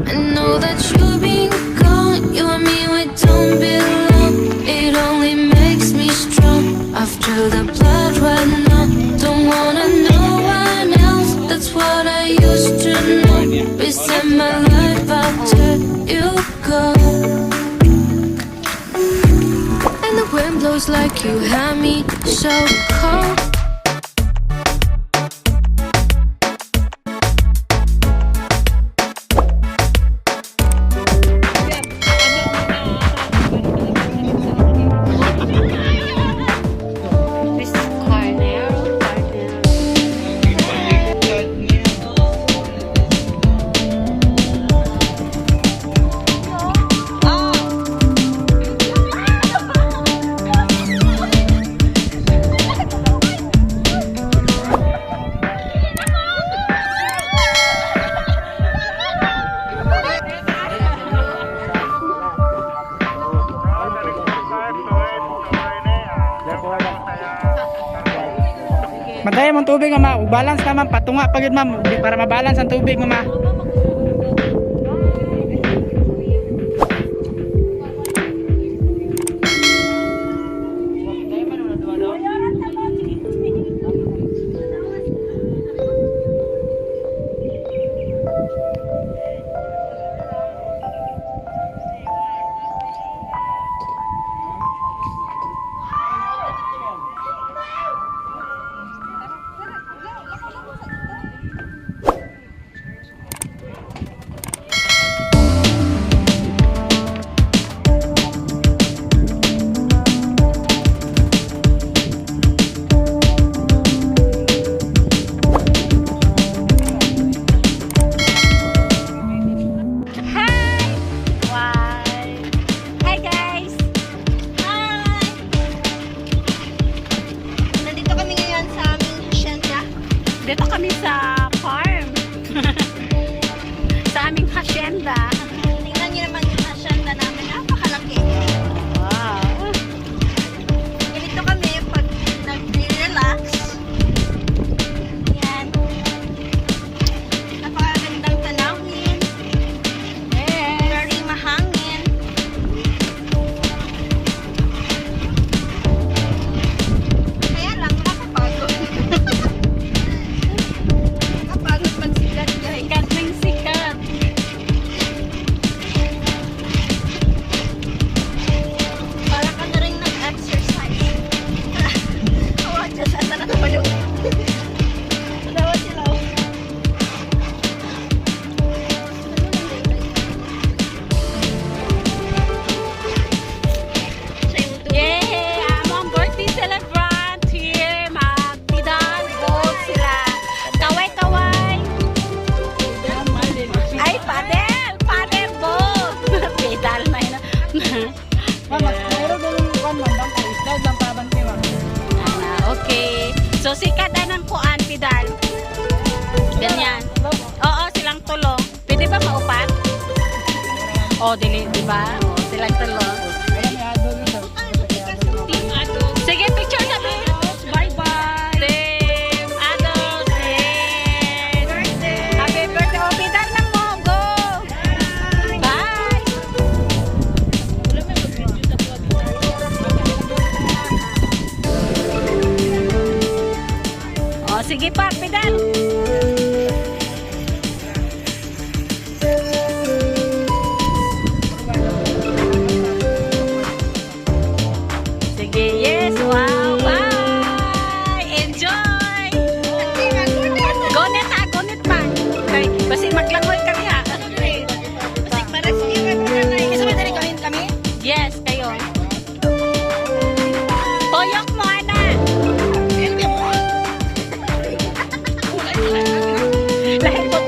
I know that you being gone, you and me, we don't belong. It only makes me strong. After the blood ran out, don't wanna know one else. That's what I used to know. Reset my life after you go. And the wind blows like you had me so cold. Matay mong tubig mama, balance ka ma'am, patunga pagid ma'am para mabalance ang tubig mama. Dito kami sa farm. Sa aming hacienda. Tingnan niyo naman yung hacienda namin. Napakalaki. Wow. Ganito kami pag nag-relax. Yan. Napakagandang tanawin. Very mahangin. Kaya lang, nakakapagod. Okay. So sikat anang kuan pidal. Ganyan. Oo, silang tulo. Pwede ba maupat? Oh, dili, di ba? Oh, silang tulo. Team adult. Sige, picture na ba? Bye-bye. Team adult. Happy birthday. Oh, pidal na mo. Go. Bye. Oh, sige pa, pidal. Sige, yes, wow, bye! Enjoy! Gonit ha, gonit pa. Okay, basi maglangoy kami ha. Basi para siya gusto mo tali kami? Yes, kayo. Toyok mo, ana. Lahat po.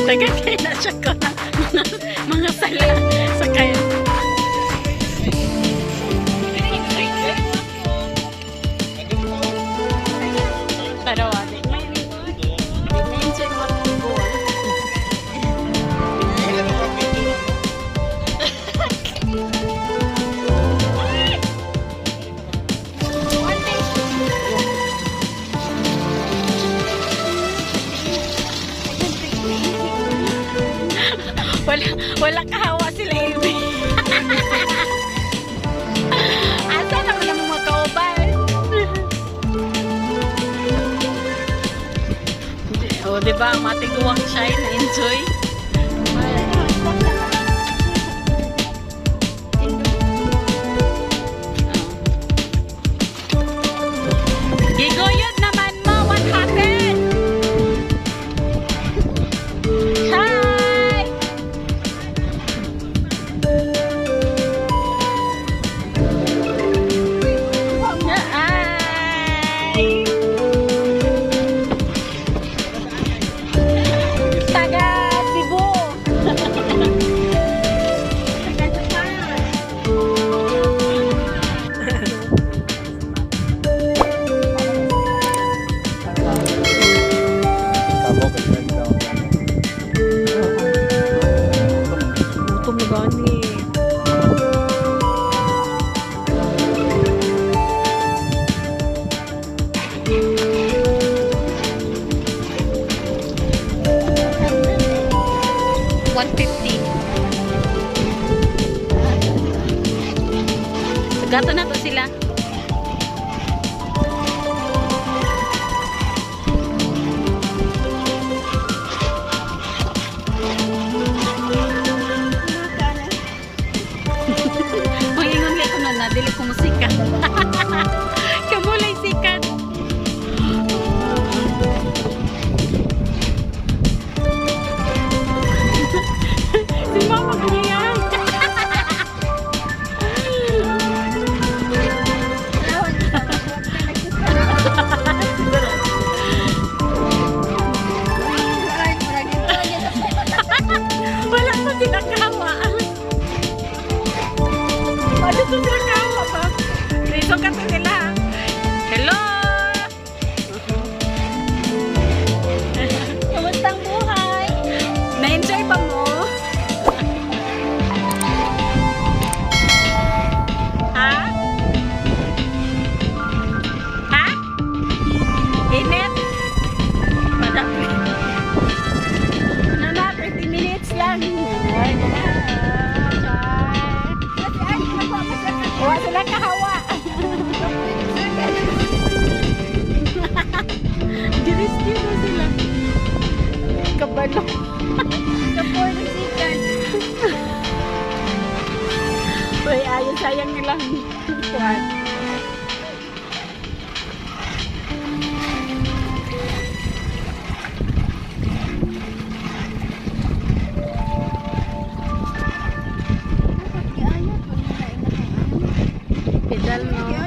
Tagay na siya ko mga sala sa kayo. Pero mention mo po. Wala kahawa sila Amy. Asa naman ang mga kauban? O, diba? Matiguang siya. Na-enjoy. Gigoyod naman mo. What happened? Hi! Hi! Taga Cebu. Taga Japan. Gutom na gani. $150. Gato na to sila. Mangingon ko nun na, dili ko musika. Kamulay sikat. Si mama ganyan. Wala pa sila kawa. Ano to sila kawa ba? Dito ka to nila. Hello! Kamusta ang buhay? Na-enjoy ba mo? Ha? Ha? Init? Madami. Ano na? 30 minutes lang. Ay, wala sila kahawa. Dirisky na sila. Kabalo. Kapor na sikan. Uy, ayun sayang nilang kuwan. Pedal no.